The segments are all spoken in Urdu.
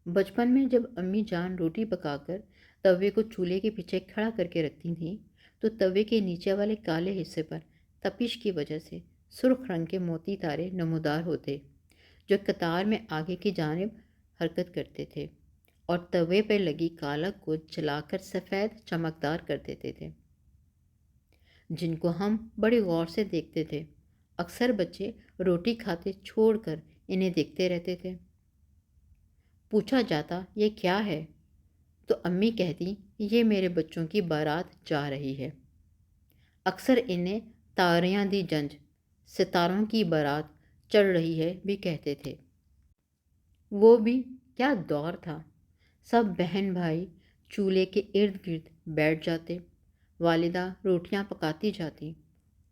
بچپن میں جب امی جان روٹی پکا کر توے کو چولہے کے پیچھے کھڑا کر کے رکھتی تھیں تو توے کے نیچے والے کالے حصے پر تپش کی وجہ سے سرخ رنگ کے موتی تارے نمودار ہوتے جو قطار میں آگے کی جانب حرکت کرتے تھے اور توے پر لگی کالک کو جلا کر سفید چمکدار کر دیتے تھے، جن کو ہم بڑی غور سے دیکھتے تھے۔ اکثر بچے روٹی کھاتے چھوڑ کر انہیں دیکھتے رہتے تھے۔ پوچھا جاتا یہ کیا ہے تو امی کہتی یہ میرے بچوں کی بارات جا رہی ہے۔ اکثر انہیں تاریاں دی جنج، ستاروں کی بارات چڑھ رہی ہے بھی کہتے تھے۔ وہ بھی کیا دور تھا! سب بہن بھائی چولہے کے ارد گرد بیٹھ جاتے، والدہ روٹیاں پکاتی جاتی،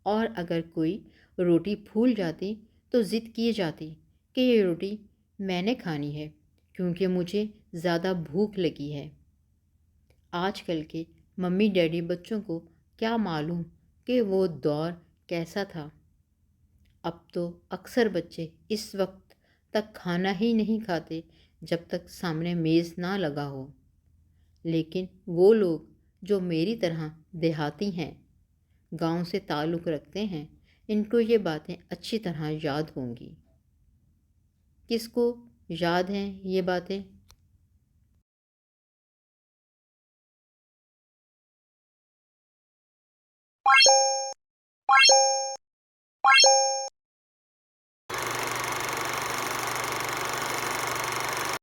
اور اگر کوئی روٹی پھول جاتی تو ضد کی جاتی کہ یہ روٹی میں نے کھانی ہے کیونکہ مجھے زیادہ بھوک لگی ہے۔ آج کل کے ممی ڈیڈی بچوں کو کیا معلوم کہ وہ دور کیسا تھا۔ اب تو اکثر بچے اس وقت تک کھانا ہی نہیں کھاتے جب تک سامنے میز نہ لگا ہو۔ لیکن وہ لوگ جو میری طرح دیہاتی ہیں، گاؤں سے تعلق رکھتے ہیں، ان کو یہ باتیں اچھی طرح یاد ہوں گی۔ کس کو یاد ہیں یہ باتیں؟